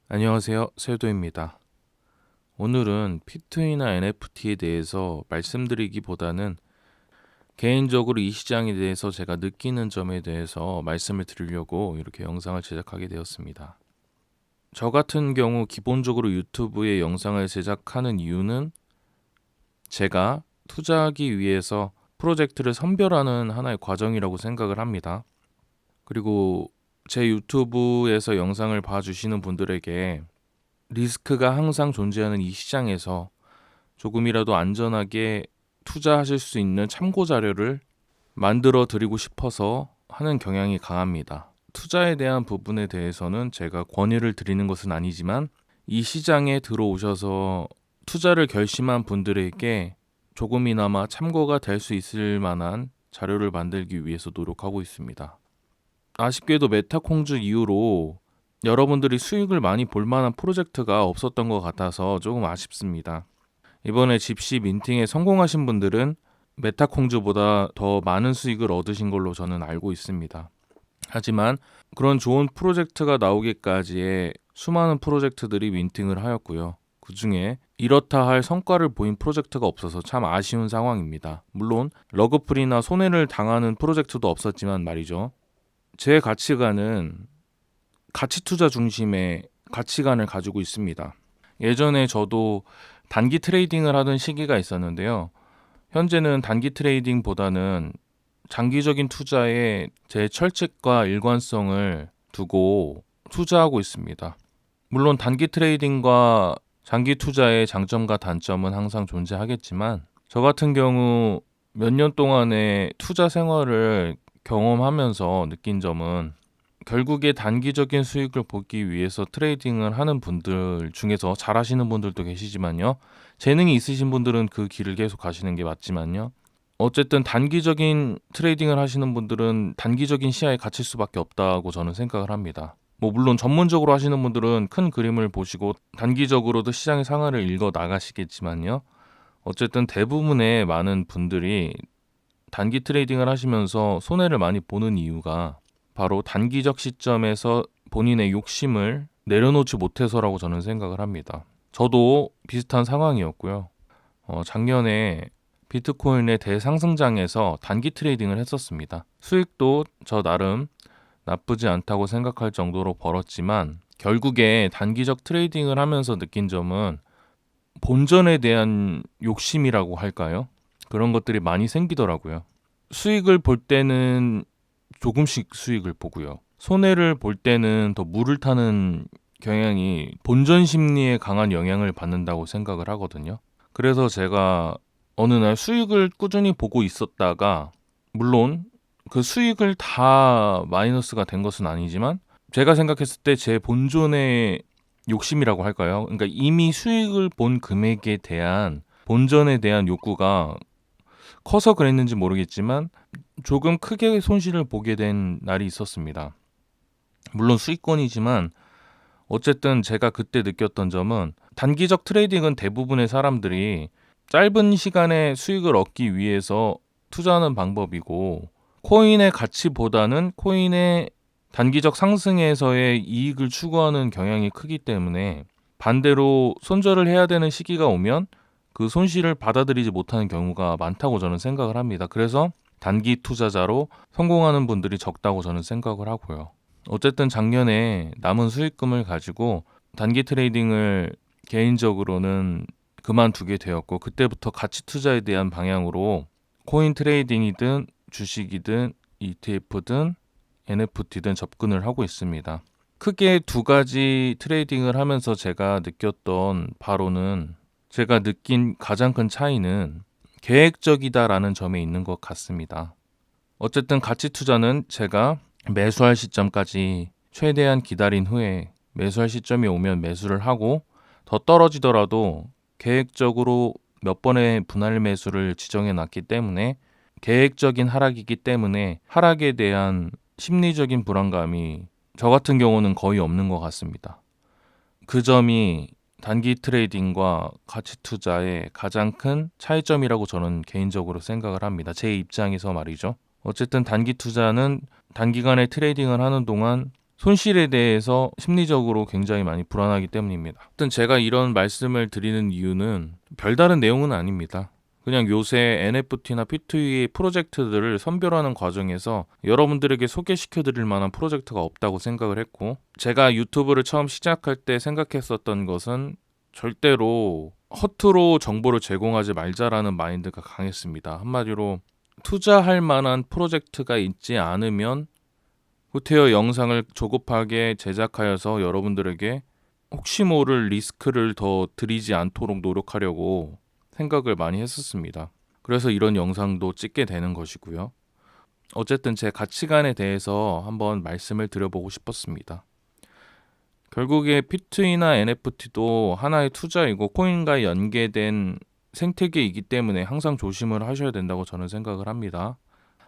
안녕하세요. 세도입니다. 오늘은 피트이나 NFT에 대해서 말씀드리기보다는 개인적으로 이 시장에 대해서 제가 느끼는 점에 대해서 말씀을 드리려고 이렇게 영상을 제작하게 되었습니다. 저 같은 경우 기본적으로 유튜브에 영상을 제작하는 이유는 제가 투자하기 위해서 프로젝트를 선별하는 하나의 과정이라고 생각을 합니다. 그리고 제 유튜브에서 영상을 봐주시는 분들에게 리스크가 항상 존재하는 이 시장에서 조금이라도 안전하게 투자하실 수 있는 참고 자료를 만들어 드리고 싶어서 하는 경향이 강합니다. 투자에 대한 부분에 대해서는 제가 권유를 드리는 것은 아니지만 이 시장에 들어오셔서 투자를 결심한 분들에게 조금이나마 참고가 될 수 있을 만한 자료를 만들기 위해서 노력하고 있습니다. 아쉽게도 메타콩즈 이후로 여러분들이 수익을 많이 볼 만한 프로젝트가 없었던 것 같아서 조금 아쉽습니다. 이번에 집시 민팅에 성공하신 분들은 메타콩즈보다 더 많은 수익을 얻으신 걸로 저는 알고 있습니다. 하지만 그런 좋은 프로젝트가 나오기까지의 수많은 프로젝트들이 민팅을 하였고요. 그 중에 이렇다 할 성과를 보인 프로젝트가 없어서 참 아쉬운 상황입니다. 물론 러그풀이나 손해를 당하는 프로젝트도 없었지만 말이죠. 제 가치관은 가치 투자 중심의 가치관을 가지고 있습니다. 예전에 저도 단기 트레이딩을 하던 시기가 있었는데요. 현재는 단기 트레이딩보다는 장기적인 투자에 제 철칙과 일관성을 두고 투자하고 있습니다. 물론 단기 트레이딩과 장기 투자의 장점과 단점은 항상 존재하겠지만 저 같은 경우 몇 년 동안의 투자 생활을 경험하면서 느낀 점은 결국에 단기적인 수익을 보기 위해서 트레이딩을 하는 분들 중에서 잘하시는 분들도 계시지만요. 재능이 있으신 분들은 그 길을 계속 가시는 게 맞지만요. 어쨌든 단기적인 트레이딩을 하시는 분들은 단기적인 시야에 갇힐 수밖에 없다고 저는 생각을 합니다. 물론 전문적으로 하시는 분들은 큰 그림을 보시고 단기적으로도 시장의 상황을 읽어 나가시겠지만요. 어쨌든 대부분의 많은 분들이 단기 트레이딩을 하시면서 손해를 많이 보는 이유가 바로 단기적 시점에서 본인의 욕심을 내려놓지 못해서라고 저는 생각을 합니다. 저도 비슷한 상황이었고요. 작년에 비트코인의 대상승장에서 단기 트레이딩을 했었습니다. 수익도 저 나름 나쁘지 않다고 생각할 정도로 벌었지만 결국에 단기적 트레이딩을 하면서 느낀 점은 본전에 대한 욕심이라고 할까요? 그런 것들이 많이 생기더라고요. 수익을 볼 때는 조금씩 수익을 보고요. 손해를 볼 때는 더 물을 타는 경향이 본전 심리에 강한 영향을 받는다고 생각을 하거든요. 그래서 제가 어느 날 수익을 꾸준히 보고 있었다가 물론 그 수익을 다 마이너스가 된 것은 아니지만 제가 생각했을 때 제 본전의 욕심이라고 할까요? 그러니까 이미 수익을 본 금액에 대한 본전에 대한 욕구가 커서 그랬는지 모르겠지만 조금 크게 손실을 보게 된 날이 있었습니다. 물론 수익권이지만 어쨌든 제가 그때 느꼈던 점은 단기적 트레이딩은 대부분의 사람들이 짧은 시간에 수익을 얻기 위해서 투자하는 방법이고 코인의 가치보다는 코인의 단기적 상승에서의 이익을 추구하는 경향이 크기 때문에 반대로 손절을 해야 되는 시기가 오면 그 손실을 받아들이지 못하는 경우가 많다고 저는 생각을 합니다. 그래서 단기 투자자로 성공하는 분들이 적다고 저는 생각을 하고요. 어쨌든 작년에 남은 수익금을 가지고 단기 트레이딩을 개인적으로는 그만두게 되었고 그때부터 가치 투자에 대한 방향으로 코인 트레이딩이든 주식이든 ETF든 NFT든 접근을 하고 있습니다. 크게 두 가지 트레이딩을 하면서 제가 느꼈던 바로는 제가 느낀 가장 큰 차이는 계획적이다라는 점에 있는 것 같습니다. 어쨌든 가치 투자는 제가 매수할 시점까지 최대한 기다린 후에 매수할 시점이 오면 매수를 하고 더 떨어지더라도 계획적으로 몇 번의 분할 매수를 지정해 놨기 때문에 계획적인 하락이기 때문에 하락에 대한 심리적인 불안감이 저 같은 경우는 거의 없는 것 같습니다. 그 점이 단기 트레이딩과 가치 투자의 가장 큰 차이점이라고 저는 개인적으로 생각을 합니다. 제 입장에서 말이죠. 어쨌든 단기 투자는 단기간에 트레이딩을 하는 동안 손실에 대해서 심리적으로 굉장히 많이 불안하기 때문입니다. 하여튼 제가 이런 말씀을 드리는 이유는 별다른 내용은 아닙니다. 그냥 요새 NFT나 P2E 프로젝트들을 선별하는 과정에서 여러분들에게 소개시켜 드릴 만한 프로젝트가 없다고 생각을 했고, 제가 유튜브를 처음 시작할 때 생각했었던 것은 절대로 허투루 정보를 제공하지 말자라는 마인드가 강했습니다. 한마디로 투자할 만한 프로젝트가 있지 않으면 후테어 영상을 조급하게 제작하여서 여러분들에게 혹시 모를 리스크를 더 드리지 않도록 노력하려고 생각을 많이 했었습니다. 그래서 이런 영상도 찍게 되는 것이고요. 어쨌든 제 가치관에 대해서 한번 말씀을 드려보고 싶었습니다. 결국에 P2E나 NFT도 하나의 투자이고 코인과 연계된 생태계이기 때문에 항상 조심을 하셔야 된다고 저는 생각을 합니다.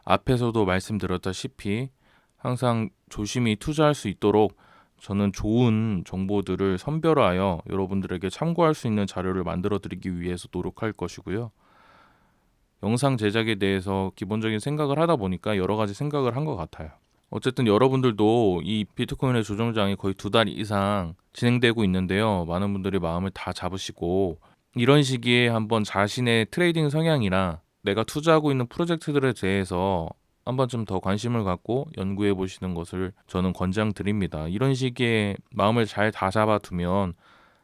앞에서도 말씀드렸다시피 항상 조심히 투자할 수 있도록 저는 좋은 정보들을 선별하여 여러분들에게 참고할 수 있는 자료를 만들어 드리기 위해서 노력할 것이고요. 영상 제작에 대해서 기본적인 생각을 하다 보니까 여러 가지 생각을 한 것 같아요. 어쨌든 여러분들도 이 비트코인의 조정장이 거의 2달 이상 진행되고 있는데요. 많은 분들이 마음을 다 잡으시고 이런 시기에 한번 자신의 트레이딩 성향이나 내가 투자하고 있는 프로젝트들에 대해서 한번 좀 더 관심을 갖고 연구해 보시는 것을 저는 권장드립니다. 이런 시기에 마음을 잘 다잡아두면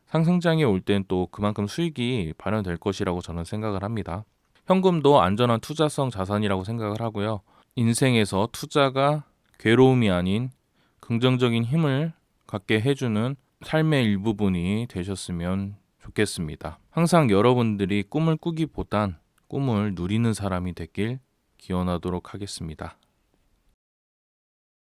상승장이 올 땐 또 그만큼 수익이 발현될 것이라고 저는 생각을 합니다. 현금도 안전한 투자성 자산이라고 생각을 하고요. 인생에서 투자가 괴로움이 아닌 긍정적인 힘을 갖게 해주는 삶의 일부분이 되셨으면 좋겠습니다. 항상 여러분들이 꿈을 꾸기보단 꿈을 누리는 사람이 되길 기원하도록 하겠습니다.